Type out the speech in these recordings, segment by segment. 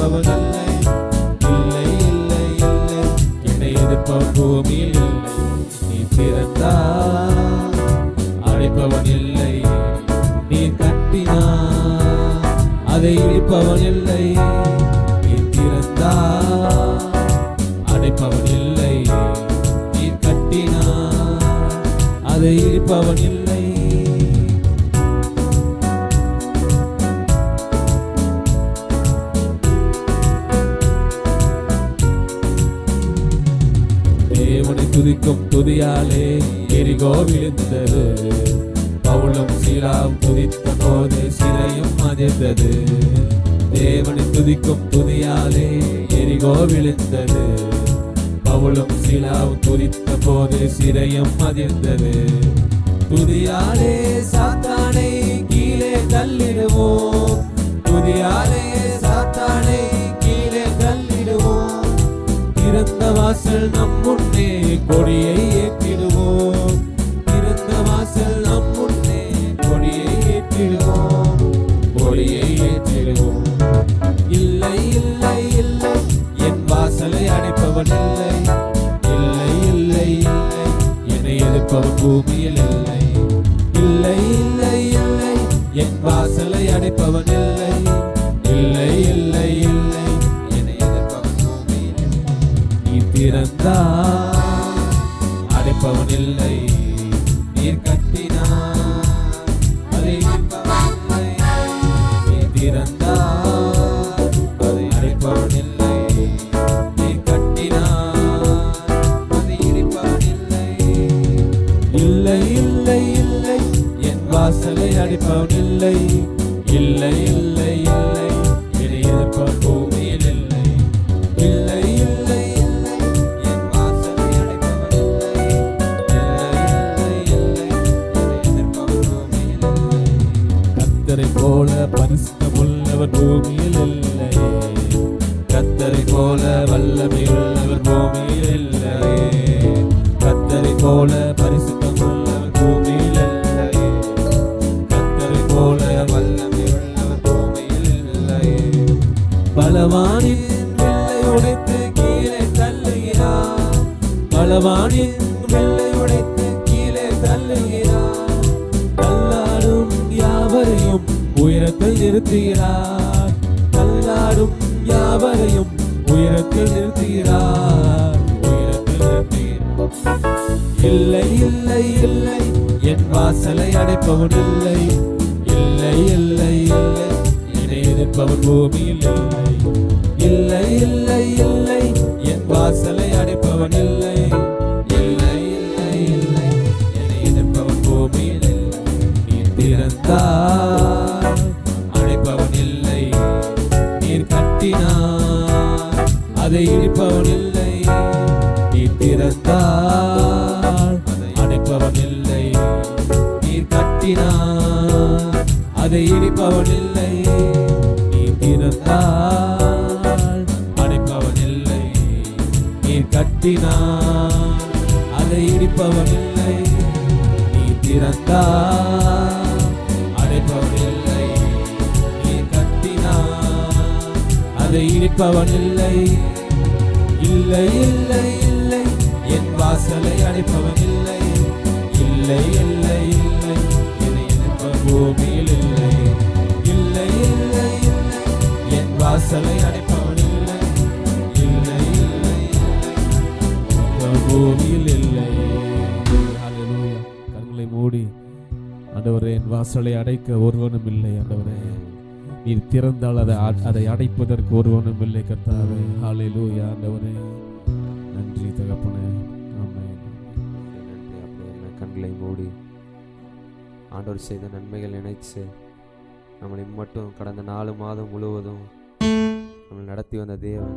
அடைப்பவன் இல்லை, இல்லை இல்லை இல்லை. என்னை எதிர்ப்பவன் பூமியில் இல்லை. நீ திறந்தால் அடைப்பவன் இல்லை, நீ கட்டினார் அதை இடிப்பவன் இல்லை. நீ திறந்தால் அடைப்பவன் இல்லை, நீ கட்டினார் அதை இடிப்பவன் இல்லை. தேவனை துதிக்கும் துதியாலே எரிகோ விழுந்தது. பவுலும் சீலாவும் துதித்த போது சிறையும் அதிர்ந்தது. தேவனை துதிக்கும் துதியாலே எரிகோ விழுந்தது. பவுலும் சீலாவும் துதித்த போது சிறையும் அதிர்ந்தது. துதியாலே சாத்தானை கீழே தள்ளிடுவோம், துதியாலே சாத்தானை கீழே தள்ளிடுவோம். திறந்த வாசல் நம் முன்னே கொடியை ஏற்றிடுவோம், திறந்த வாசல் நம் முன்னே கொடியை ஏற்றிடுவோம், கொடியை ஏற்றிடுவோம். இல்லை இல்லை இல்லை, என் வாசலை அடைப்பவன் இல்லை, இல்லை இல்லை இல்லை. என்னை எதிர்ப்பவன் பூமியில் இல்லை, இல்லை இல்லை இல்லை. என் வாசலை அடைப்பவன் இல்லை, இல்லை இல்லை இல்லை. என்னை எதிர்ப்பவன் பூமியில் இல்லை. நீ திறந்தால் அடைப்பவன் இல்லை, நீர் கட்டினார் அதை இடிப்பவன் இல்லை. நீ திறந்தால் அதை அடைப்பவன் இல்லை, நீர் கட்டினார் அதை இடிப்பவன் இல்லை. இல்லை இல்லை இல்லை, என் வாசலை அடைப்பவன் இல்லை, இல்லை இல்லை இல்லை. என்னை எதிர்ப்பவன் பூமியில் இல்லை, இல்லை இல்லை இல்லை. என் வாசலை அடைப்பவன் இல்லை, இல்லை இல்லை இல்லை. என்னை எதிர்ப்பவன் பூமியில் இல்லை. கர்த்தரை போல பரிசுத்தமுள்ளவர் பூமியில் இல்லை, கர்த்தரை போல வல்லமையுள்ளவர் பூமியில் இல்லை, கர்த்தரை போல பரிசுத்தமுள்ளவர் பூமியில் இல்லை, கர்த்தரை போல வல்லமையுள்ளவர் பூமியில் இல்லை. பலவானின் வெள்ளை உடைத்து கீழே தள்ளுகிறார், பலவானின் வெள்ளை உடைத்து கீழே தள்ளுகிறார். தள்ளாடும் யாவரையும் உயரத்தில் நிறுத்துகிறார், தள்ளாடும் யாவரையும் உயரத்தில் நிறுத்துகிறார், உயரத்தில் நிறுத்துகிறார். இல்லை இல்லை இல்லை, என் வாசலை அடைப்பவன் இல்லை, இல்லை இல்லை இல்லை. என்னை எதிர்ப்பவன் பூமியில் இல்லை, இல்லை இல்லை இல்லை. என் வாசலை அடைப்பவன் இல்லை, இல்லை இல்லை இல்லை. என்னை எதிர்ப்பவன் பூமியில் இல்லை. நீ திறந்தால் அடைப்பவன் இல்லை, நீர் கட்டினார் அதை இடிப்பவன் இல்லை. நீ திறந்தால் அடைப்பவன் இல்லை, நீர் கட்டினார் அதை இடிப்பவன் இல்லை. நீ திறந்தால் அடைப்பவன் இல்லை, நீர் கட்டினார் அதை இடிப்பவன் இல்லை. நீ திறந்தால் அடைப்பவன் இல்லை, நீர் கட்டினார் அதை இடிப்பவன் இல்லை. இல்லை இல்லை இல்லை, என் வாசலை அடைப்பவன் இல்லை, இல்லை இல்லை இல்லை. என்னை எதிர்ப்பவன் பூமியில் இல்லை, இல்லை இல்லை இல்லை. என் வாசலை அடைப்பவன் இல்லை, இல்லை இல்லை இல்லை. பூமியில் இல்லை. ஹல்லேலூயா. கண்களை மூடி, ஆண்டவரே என் வாசலை அடைக்க ஒருவனும் இல்லை. ஆண்டவரே நீர் திறந்தால் அதை அடைப்பதற்கு ஒருவனும் இல்லை. கர்த்தாவே ஹல்லேலூயா. ஆண்டவரே நன்றி தகப்பனே. ஆமென். நன்றி. அப்படியே கண்களை மூடி ஆண்டவர் செய்த நன்மைகள் நினைச்சு நம்மளை மட்டும் கடந்த 4 மாதம் முழுவதும் நம்மளை நடத்தி வந்த தேவன்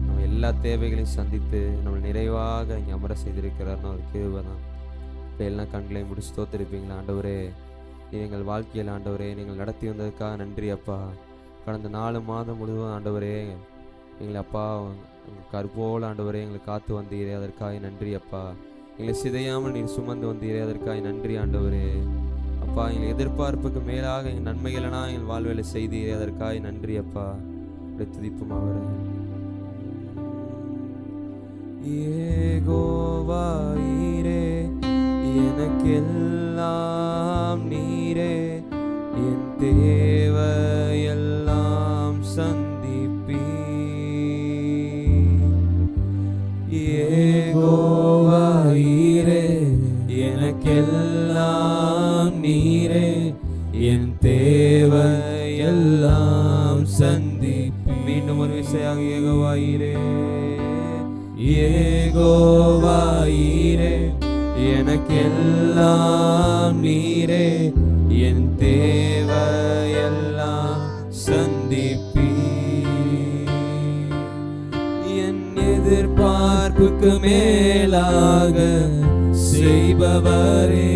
நம்ம எல்லா தேவைகளையும் சந்தித்து நம்மளை நிறைவாக இங்கே அமர செய்திருக்கிறார்னு ஒரு கிருபை தான். இப்போ எல்லாம் கண்களை முடிச்சு தோத்திருப்பீங்களா? ஆண்டவரே எங்கள் வாழ்க்கையில் ஆண்டவரே நீங்கள் நடத்தி வந்ததுக்காக நன்றி அப்பா. கடந்த 4 மாதம் முழுவதும் ஆண்டவரே எங்களை அப்பா கற்போல் ஆண்டவரே எங்களை காத்து வந்தீரே, அதற்காக நன்றி அப்பா. எங்களை சிதையாமல் நீர் சுமந்து வந்தீரே, அதற்காக நன்றி ஆண்டவரே. அப்பா எங்கள் எதிர்பார்ப்புக்கு மேலாக எங்கள் நன்மைகளெல்லாம் எங்கள் வாழ்வில் செய்தீரே, அதற்காக நன்றி அப்பா. துதிப்பும் அவரை. யெகோவாயீரே, எனக்கெல்லாம் நீரே, என் தேவையெல்லாம் சந்திப்பீ. யெகோவாயீரே, எனக்கெல்லாம் நீரே, என் தேவையெல்லாம் சந்திப்பீ. மீண்டும் ஒரு விஷயம், யெகோவாயீரே, யெகோவாயீரே, எனக்கெல்லாம் நீரே, என் தேவையெல்லாம் சந்திப்பீ. என் எதிர்பார்ப்புக்கு மேலாக செய்பவரே,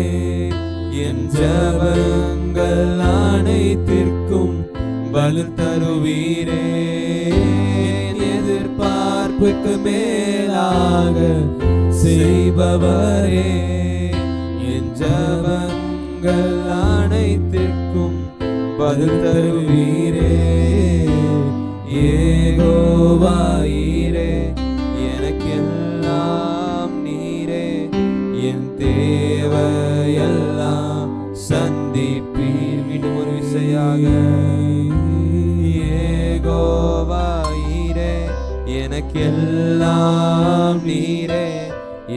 என் ஜெபங்கள் அனைத்திற்கும் பதில் தருவீரே. என் எதிர்பார்ப்புக்கு மேலாக செய்பவரே, என் ஜெபங்கள் அனைத்திற்கும் பதில் தருவீரே. யெகோவாயீரே, எனக்கெல்லாம் நீரே, என் தேவையெல்லாம் சந்திப்பீர். மீண்டும் ஒரு விசையாக, யெகோவாயீரே, எனக்கெல்லாம் நீரே,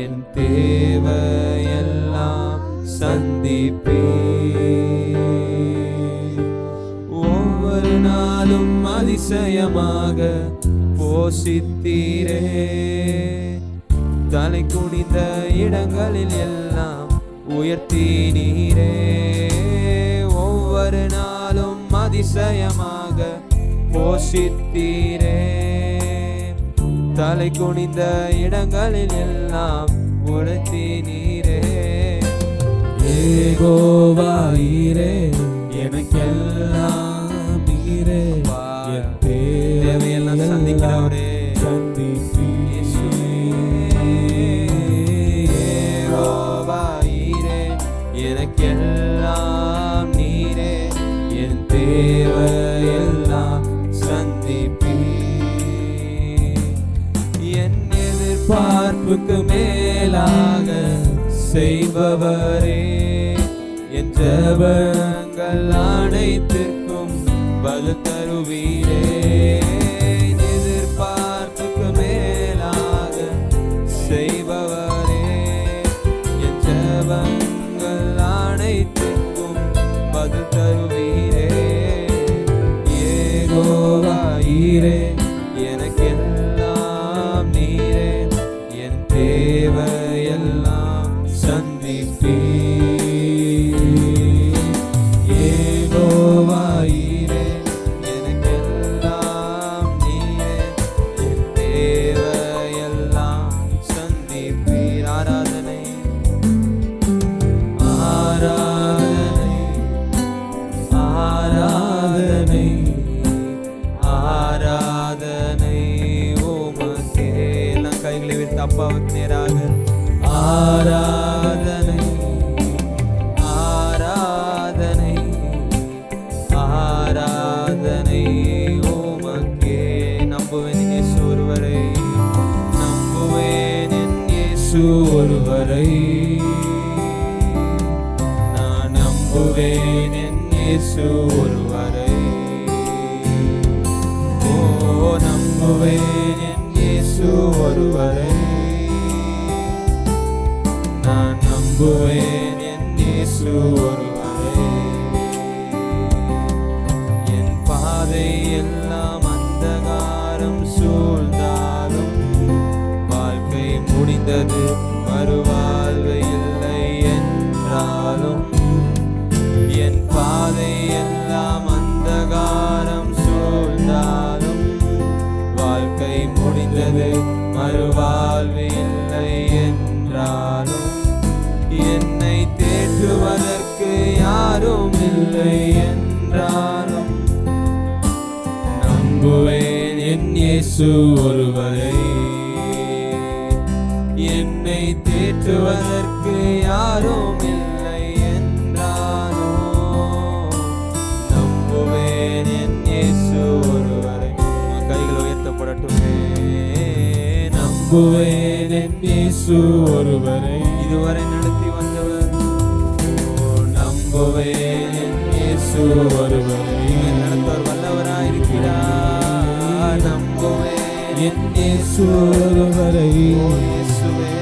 என் தேவையெல்லாம் சந்திப்பீர். ஒவ்வொரு நாளும் அதிசயமாக போஷித்தீரே, தலை குனிந்த இடங்களில் எல்லாம் உயர்த்தினீரே. ஒவ்வொரு நாளும் அதிசயமாக போஷித்தீரே, தலை குனிந்த இடங்களில் எல்லாம் உயர்த்தினீரே. யெகோவாயீரே, எனக்கெல்லாம் நீரே, என் தேவையெல்லாம் சந்திக்கிறவரே, சந்திப்பீ. யெகோவாயீரே, எனக்கெல்லாம் நீரே, என் தேவையெல்லாம் சந்திப்பீ. என் எதிர்பார்ப்புக்கு மேலாக செய்பவரே, என் ஜெபங்கள் அனைத்திற்கும் பதில் தருவீரே. எதிர்பார்ப்புக்கு மேலாக செய்பவரே, என் ஜெபங்கள் அனைத்திற்கும் பதில் தருவீரே. யெகோவாயீரே, எனக்கெல்லாம் நீரே, என் தேவையெல்லாம் சந்திப்பீ. யெகோவாயீரே, எனக்கெல்லாம் நீரே, என் தேவையெல்லாம் சந்திப்பீர். ஆராதனை, ஆராதனை, ஆராதனை, ஆராதனை உமக்கே. எல்லாம் கைகளை விட்டு அப்பாவுக்கு நேராக ஆராதனை, ஆராதனை, ஆராதனை உமக்கே. நம்புவேன் என் இயேசு ஒருவரை, நம்புவேன் என் இயேசு ஒருவரை, நான் நம்புவேன் என் இயேசு ஒருவரை. ஓ, நம்புவேன் என் இயேசு ஒருவரை, நான் நம்புவேன் என் இயேசு ஒருவரை. என் பாதை எல்லாம் அந்தகாரம் சூழ்ந்தாலும், வாழ்க்கை முடிந்தது மறுவாழ்வு இல்லை என்றாலும், என் பாதை எல்லாம் அந்தகாரம் சூழ்ந்தாலும், வாழ்க்கை முடிந்தது மறுவாழ்வு இல்லை என்றாலும், என்னை தேற்றுவதற்கு யாரும் இல்லை என்றாலும், நம்புவேன் என் இயேசு ஒருவரை. என்னை தேற்றுவதற்கு யாரும் இல்லை என்றாலும், நம்புவேன் என் இயேசு ஒருவரை. நம்புவேன் என் இயேசு ஒருவரை. இதுவரை நடத்தி வந்தவர். நம்புவேன் என் இயேசு ஒருவரை. நடத்தவர் வல்லவராயிருக்கிறார். நம்புவேன் என் இயேசு ஒருவரை. இயேசுவே.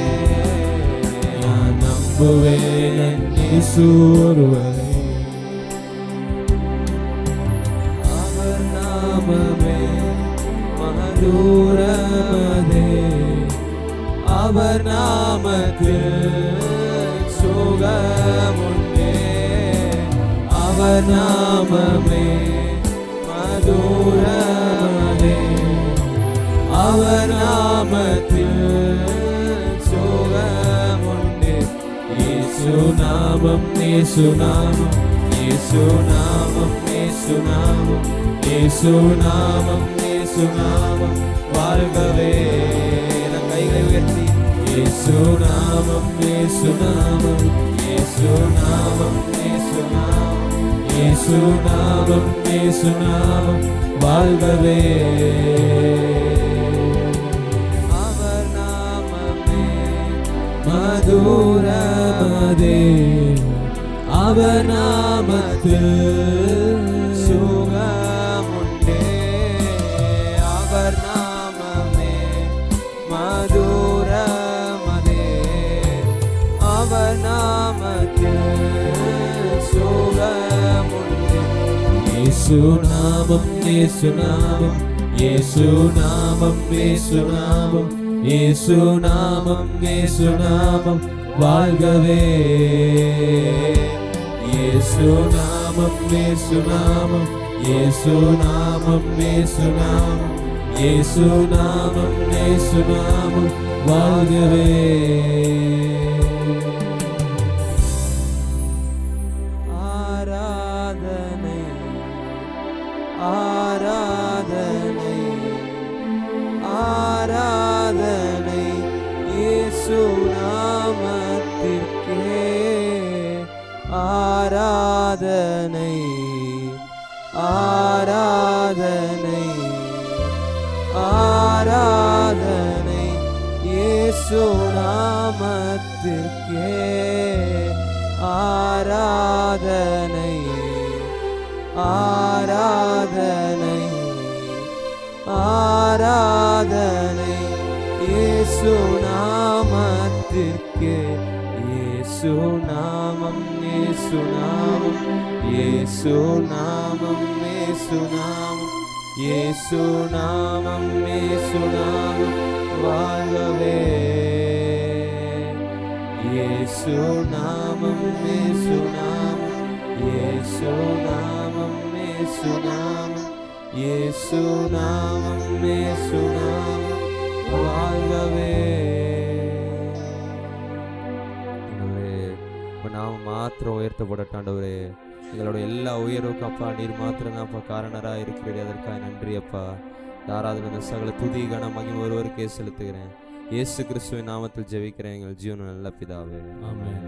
நான் நம்புவேன் என் இயேசு ஒருவரை. அவர் நாமமே மதுரமதே. அவர் நாமத்தில் சுகமுண்டே. அவர் நாமமே மதுரமதே. அவர் நாமத்தில் சுகமுண்டே. இயேசு நாமம், இயேசு நாமம், இயேசு நாமம், இயேசு நாமம், இயேசு நாமம், இயேசு நாமம் வாழ்கவே. நம் கைகளை உயர்த்தி இயேசு நாமம், இயேசு நாமம், இயேசு நாமம், இயேசு நாமம், இயேசு நாமம், இயேசு நாமம் வாழ்கவே. அவர் நாமமே மதுரமதே. அவர் நாமத்தில் சுகமுண்டே. அவர் நாமமே மதுரமதே. அவர் நாமத்தில் சுகமுண்டே. இயேசு நாமம், இயேசு நாமம், இயேசு நாமம், இயேசு நாமம், இயேசு நாமம், இயேசு நாமம் வாழ்கவே. இயேசு நாமம், இயேசு நாமம், இயேசு நாமம், இயேசு நாமம், இயேசு நாமம், இயேசு நாமம் வாழ்கவே. ஆராதனை, ஆராதனை, ஆராதனை இயேசு நாமத்திற்கே. ஆராதனை, ஆராதனை, ஆராதனை இயேசு நாமத்திற்கே. ஆராதனை, ஆராதனை, ஆராதனை இயேசு நாமத்திற்கே. இயேசு நாமம், இயேசு நாமம், இயேசு நாமம், இயேசு நாமம், இயேசு நாமம், இயேசு நாமம் வாழ்கவே. இயேசு நாமம், இயேசு நாமம், இயேசு நாமம், இயேசு நாமம், இயேசு நாமம், இயேசு நாமம் வாழ்கவே. நாம மாத்திரம் உயர்த்தப்படட்டும் ஆண்டவரே. எங்களோட எல்லா உயர்வுக்கும் அப்பா நீர் மாத்திரம் தான் அப்பா காரணராக இருக்கிறீர். அதற்காக நன்றி அப்பா. ஆராதனை சகல துதி கன மகிமை ஒருவருக்கே செலுத்துகிறேன். இயேசு கிறிஸ்துவின் நாமத்தில் ஜெபிக்கிறேன் எங்கள் ஜீவன நல்ல பிதாவே. ஆமென்.